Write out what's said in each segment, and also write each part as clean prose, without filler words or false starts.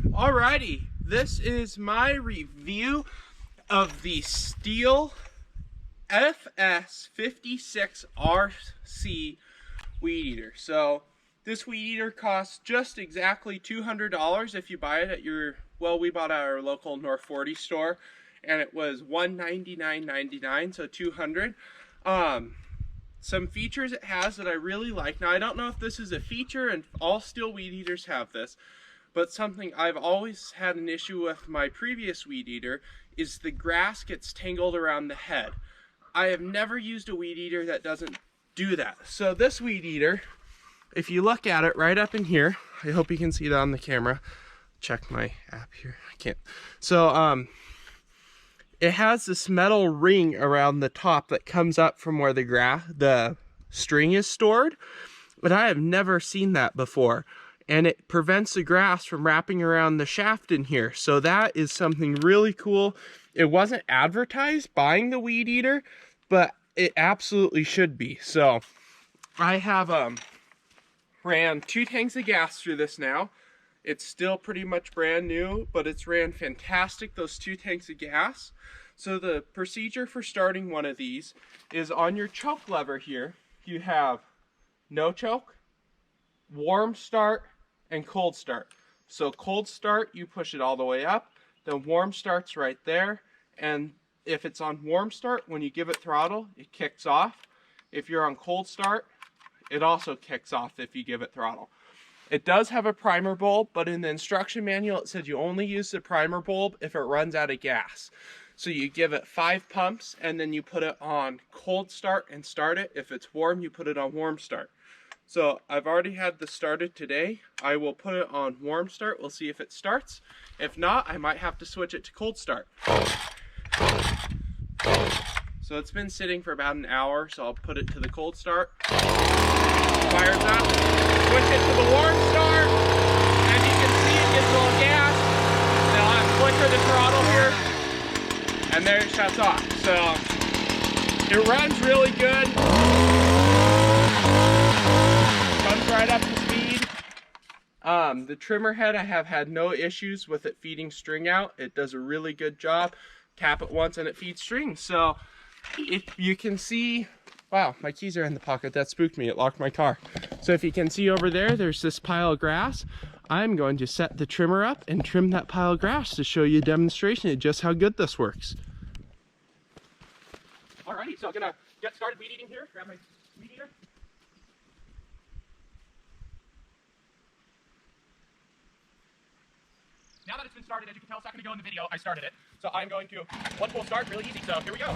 Alrighty, this is my review of the Stihl FS56RC weed eater. So this weed eater costs just exactly $200 if you buy it at your, well, we bought it at our local North 40 store, and it was $199.99, so $200. Some features it has that I really like. Now, I don't know if this is a feature, and all Stihl weed eaters have this, but something I've always had an issue with my previous weed eater is the grass gets tangled around the head. I have never used a weed eater that doesn't do that. So this weed eater, if you look at it right up in here, I hope you can see that on the camera. Check my app here. I can't. So it has this metal ring around the top that comes up from where the string is stored, but I have never seen that before. And it prevents the grass from wrapping around the shaft in here. So that is something really cool. It wasn't advertised buying the weed eater, but it absolutely should be. So I have ran 2 tanks of gas through this now. It's still pretty much brand new, but it's ran fantastic, those 2 tanks of gas. So the procedure for starting one of these is on your choke lever here, you have no choke, warm start, and cold start. So cold start, you push it all the way up. The warm start's right there. And if it's on warm start, when you give it throttle, it kicks off. If you're on cold start, it also kicks off if you give it throttle. It does have a primer bulb, but in the instruction manual, it said you only use the primer bulb if it runs out of gas. So you give it 5 pumps, and then you put it on cold start and start it. If it's warm, you put it on warm start. So I've already had this started today. I will put it on warm start. We'll see if it starts. If not, I might have to switch it to cold start. So it's been sitting for about an hour, so I'll put it to the cold start. Fires up, switch it to the warm start. As you can see, it gets a little gas. Then I'll flicker the throttle here, and there it shuts off. So it runs really good. Comes right up to speed. The trimmer head, I have had no issues with it feeding string out. It does a really good job. Tap it once and it feeds string. So if you can see, wow, my keys are in the pocket. That spooked me. It locked my car. So if you can see over there, there's this pile of grass. I'm going to set the trimmer up and trim that pile of grass to show you a demonstration of just how good this works. Alrighty, so I'm gonna get started weed eating here. Grab my weed eater. Now that it's been started, as you can tell a second ago in the video, I started it. So I'm going to, one full start, really easy, so here we go.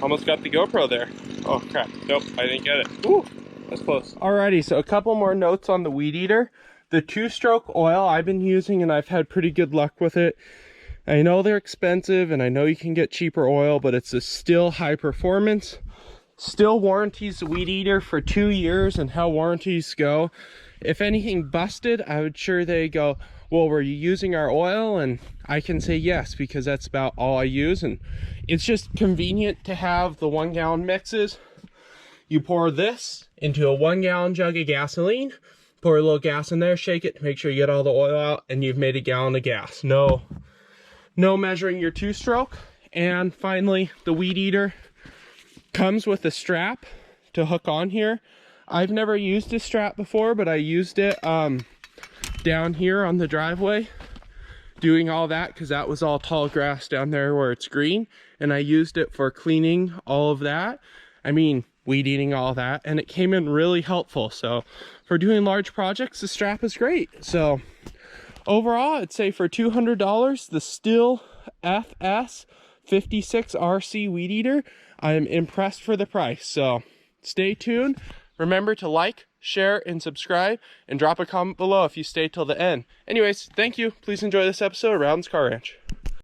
almost got the GoPro there. Oh crap, nope, I didn't get it. Ooh, that's close. Alrighty, so a couple more notes on the weed eater. The 2-stroke oil I've been using, and I've had pretty good luck with it. I know they're expensive, and I know you can get cheaper oil, but it's still high performance. Still warranties the weed eater for 2 years, and how warranties go. If anything busted, I would sure they go, well, were you using our oil? And I can say yes, because that's about all I use. And it's just convenient to have the 1-gallon mixes. You pour this into a 1-gallon jug of gasoline, pour a little gas in there, shake it to make sure you get all the oil out, and you've made a gallon of gas. No measuring your 2-stroke. And finally, the weed eater comes with a strap to hook on here. I've never used a strap before, but I used it down here on the driveway doing all that, because that was all tall grass down there where it's green, and I used it for cleaning all of that. I mean, weed eating all that, and it came in really helpful. So for doing large projects, the strap is great. So overall, I'd say for $200, the Stihl FS56RC weed eater, I'm impressed for the price. So stay tuned. Remember to like, share, and subscribe, and drop a comment below if you stay till the end. Anyways, thank you. Please enjoy this episode of Rowden's Car Ranch.